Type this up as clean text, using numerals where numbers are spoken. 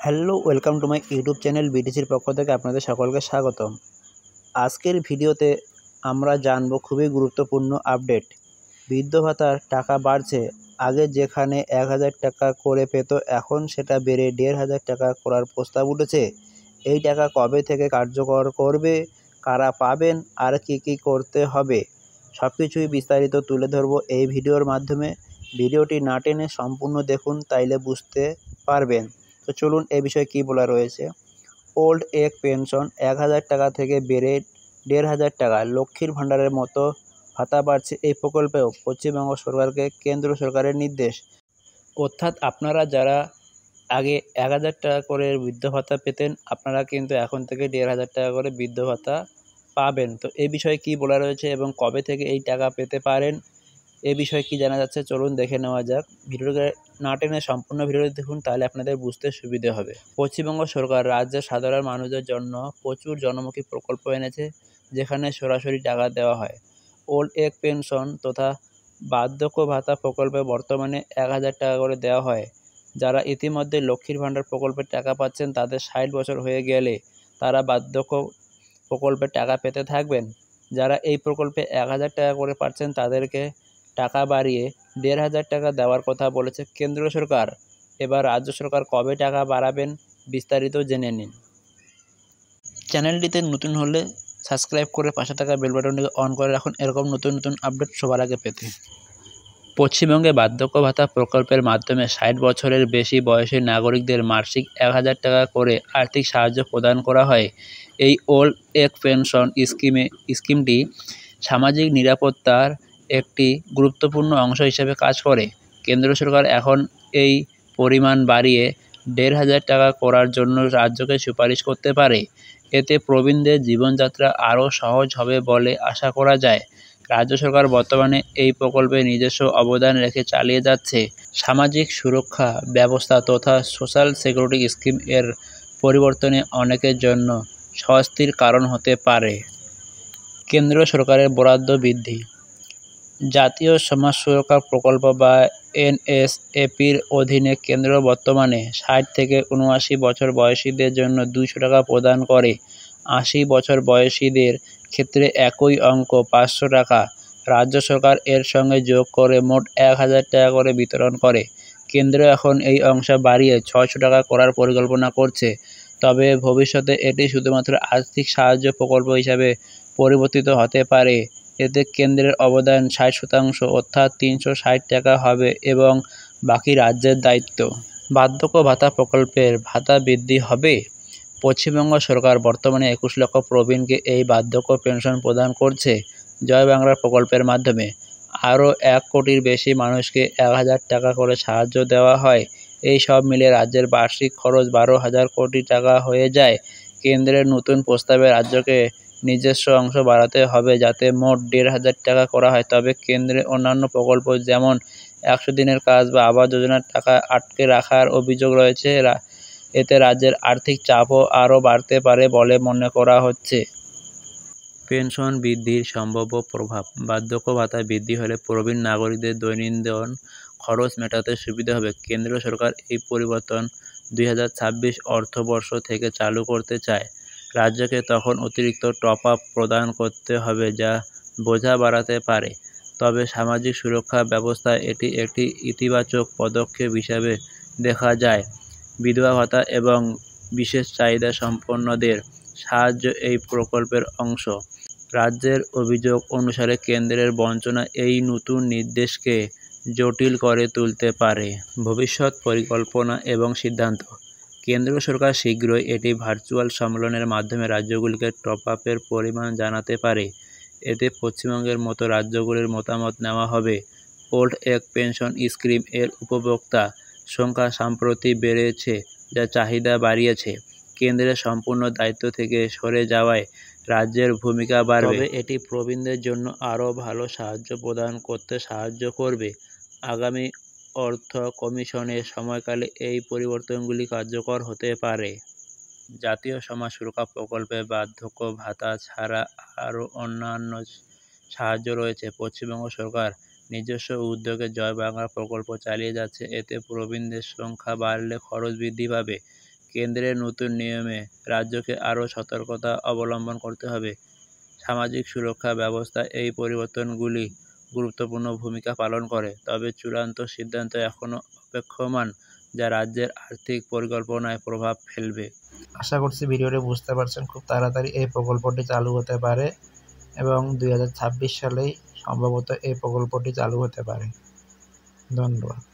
Hello, welcome to my YouTube channel বিটিসির পক্ষ থেকে আপনাদের সকলকে স্বাগতম। আজকের ভিডিওতে আমরা জানব খুবই গুরুত্বপূর্ণ আপডেট। বৃদ্ধ ভাতার টাকা বাড়ছে। আগে যেখানে ১,০০০ টাকা করে পেত, এখন সেটা বেড়ে ১,৫০০ টাকা করার প্রস্তাব উঠেছে। এই টাকা কবে থেকে কার্যকর করবে, কারা পাবেন আর কী করতে হবে, সব কিছুই বিস্তারিত তুলে ধরব এই ভিডিওর মাধ্যমে। ভিডিওটি না টেনে সম্পূর্ণ দেখুন, তাইলে বুঝতে পারবেন। তো চলুন এ বিষয়ে কী বলা রয়েছে। ওল্ড এজ পেনশন ১,০০০ টাকা থেকে বেড়ে ১,৫০০ টাকা। লক্ষ্মীর ভাণ্ডারের মতো ভাতা বাড়ছে এই প্রকল্পেও। পশ্চিমবঙ্গ সরকারকে কেন্দ্র সরকারের নির্দেশ। অর্থাৎ আপনারা যারা আগে ১,০০০ টাকা করে বৃদ্ধ ভাতা পেতেন, আপনারা কিন্তু এখন থেকে ১,৫০০ টাকা করে বৃদ্ধ ভাতা পাবেন। তো এই বিষয়ে কী বলা রয়েছে এবং কবে থেকে এই টাকা পেতে পারেন, এ বিষয়ে কী জানা যাচ্ছে, চলুন দেখে নেওয়া যাক। ভিডিওটাকে না টেনে সম্পূর্ণ ভিডিওটি দেখুন, তাহলে আপনাদের বুঝতে সুবিধে হবে। পশ্চিমবঙ্গ সরকার রাজ্যের সাধারণ মানুষদের জন্য প্রচুর জনমুখী প্রকল্প এনেছে, যেখানে সরাসরি টাকা দেওয়া হয়। ওল্ড এজ পেনশন তথা বার্ধক্য ভাতা প্রকল্পে বর্তমানে ১,০০০ টাকা করে দেওয়া হয়। যারা ইতিমধ্যে লক্ষ্মীর ভাণ্ডার প্রকল্পের টাকা পাচ্ছেন, তাদের ৬০ বছর হয়ে গেলে তারা বার্ধক্য প্রকল্পের টাকা পেতে থাকবেন। যারা এই প্রকল্পে ১,০০০ টাকা করে পাচ্ছেন, তাদেরকে টাকা বাড়িয়ে ১,৫০০ টাকা দেওয়ার কথা বলেছে কেন্দ্র সরকার। এবার রাজ্য সরকার কবে টাকা বাড়াবেন, বিস্তারিত জেনে নিন। চ্যানেলটিতে নতুন হলে সাবস্ক্রাইব করে পাশে থাকা বেল বাটনটিকে অন করে রাখুন, এরকম নতুন নতুন আপডেট সবার আগে পেতে। পশ্চিমবঙ্গে বার্ধক্য ভাতা প্রকল্পের মাধ্যমে ৬০ বছরের বেশি বয়সী নাগরিকদের মাসিক ১,০০০ টাকা করে আর্থিক সাহায্য প্রদান করা হয়। এই ওল্ড এজ পেনশন স্কিমটি সামাজিক নিরাপত্তার একটি গুরুত্বপূর্ণ অংশ হিসেবে কাজ করে। কেন্দ্র সরকার এখন এই পরিমাণ বাড়িয়ে ১,৫০০ টাকা করার জন্য রাজ্যকে সুপারিশ করতে পারে। এতে প্রবীণদের জীবনযাত্রা আরও সহজ হবে বলে আশা করা যায়। রাজ্য সরকার বর্তমানে এই প্রকল্পে নিজস্ব অবদান রেখে চালিয়ে যাচ্ছে। সামাজিক সুরক্ষা ব্যবস্থা তথা সোশ্যাল সিকিউরিটি স্কিম এর পরিবর্তনে অনেকের জন্য স্বস্তির কারণ হতে পারে। কেন্দ্র সরকারের বরাদ্দ বৃদ্ধি। জাতীয় সমাজ সুরক্ষা প্রকল্প বা এনএসএপির অধীনে কেন্দ্র বর্তমানে ৬০ থেকে ৭৯ বছর বয়সীদের জন্য ২০০ টাকা প্রদান করে। ৮০ বছর বয়সীদের ক্ষেত্রে একই অঙ্ক ৫০০ টাকা রাজ্য সরকার এর সঙ্গে যোগ করে মোট ১,০০০ টাকা করে বিতরণ করে। কেন্দ্র এখন এই অংশ বাড়িয়ে ৬০০ টাকা করার পরিকল্পনা করছে। তবে ভবিষ্যতে এটি শুধুমাত্র আর্থিক সাহায্য প্রকল্প হিসাবে পরিবর্তিত হতে পারে। এতে কেন্দ্রের অবদান ৬০% অর্থাৎ ৩৬০ টাকা হবে এবং বাকি রাজ্যের দায়িত্ব। বার্ধক্য ভাতা প্রকল্পের ভাতা বৃদ্ধি হবে। পশ্চিমবঙ্গ সরকার বর্তমানে ২১ লক্ষ প্রবীণকে এই বার্ধক্য পেনশন প্রদান করছে জয় বাংলা প্রকল্পের মাধ্যমে। আরও ১ কোটির বেশি মানুষকে ১,০০০ টাকা করে সাহায্য দেওয়া হয়। এই সব মিলে রাজ্যের বার্ষিক খরচ ১২,০০০ কোটি টাকা হয়ে যায়। কেন্দ্রের নতুন প্রস্তাবে রাজ্যকে নিজস্ব অংশ বাড়াতে হবে যাতে মোট ১,৫০০ টাকা করা হয়। তবে কেন্দ্রের অন্যান্য প্রকল্প যেমন ১০০ দিনের কাজ বা আবাস যোজনার টাকা আটকে রাখার অভিযোগ রয়েছে। এতে রাজ্যের আর্থিক চাপও আরও বাড়তে পারে বলে মনে করা হচ্ছে। পেনশন বৃদ্ধির সম্ভাব্য প্রভাব। বার্ধক্য ভাতা বৃদ্ধি হলে প্রবীণ নাগরিকদের দৈনন্দিন খরচ মেটাতে সুবিধা হবে। কেন্দ্র সরকার এই পরিবর্তন ২০২৬ অর্থবর্ষ থেকে চালু করতে চায়। রাজ্যকে তখন অতিরিক্ত টপ আপ প্রদান করতে হবে, যা বোঝা বাড়াতে পারে। তবে সামাজিক সুরক্ষা ব্যবস্থায় এটি একটি ইতিবাচক পদক্ষেপ হিসাবে দেখা যায়। বিধবা ভাতা এবং বিশেষ চাহিদা সম্পন্নদের সাহায্য এই প্রকল্পের অংশ। রাজ্যের অভিযোগ অনুসারে কেন্দ্রের বঞ্চনা এই নতুন নির্দেশকে জটিল করে তুলতে পারে। ভবিষ্যৎ পরিকল্পনা এবং সিদ্ধান্ত। কেন্দ্র সরকার শীঘ্রই একটি ভার্চুয়াল সম্মেলনের মাধ্যমে রাজ্যগুলিকে টপ আপের পরিমাণ জানাতে পারে। এতে পশ্চিমবঙ্গের মতো রাজ্যগুলির মতামত নেওয়া হবে। ওল্ড এজ পেনশন স্কিম এর উপভোক্তা সংখ্যা সম্প্রতি বেড়েছে, যা চাহিদা বাড়িয়েছে। কেন্দ্রের সম্পূর্ণ দায়িত্ব থেকে সরে যাওয়ায় রাজ্যের ভূমিকা বাড়বে। তবে এটি প্রবীণদের জন্য আরও ভালো সাহায্য প্রদান করতে সাহায্য করবে। আগামী অর্থ কমিশনের সময়কালে এই পরিবর্তনগুলি কার্যকর হতে পারে। জাতীয় সমাজ সুরক্ষা প্রকল্পে বার্ধক্য ভাতা ছাড়া আরও অন্যান্য সাহায্য রয়েছে। পশ্চিমবঙ্গ সরকার নিজস্ব উদ্যোগে জয় বাংলা প্রকল্প চালিয়ে যাচ্ছে। এতে প্রবীণদের সংখ্যা বাড়লে খরচ বৃদ্ধি পাবে, কেন্দ্রের নতুন নিয়মে রাজ্যকে আরও সতর্কতা অবলম্বন করতে হবে। সামাজিক সুরক্ষা ব্যবস্থা এই পরিবর্তনগুলি গুরুত্বপূর্ণ ভূমিকা পালন করে, তবে চূড়ান্ত সিদ্ধান্ত এখনও অপেক্ষমাণ, যা রাজ্যের আর্থিক পরিকল্পনায় প্রভাব ফেলবে। আশা করছি ভিডিওটি বুঝতে পারছেন। খুব তাড়াতাড়ি এই প্রকল্পটি চালু হতে পারে এবং 2026 সালেই সম্ভবত এই প্রকল্পটি চালু হতে পারে। ধন্যবাদ।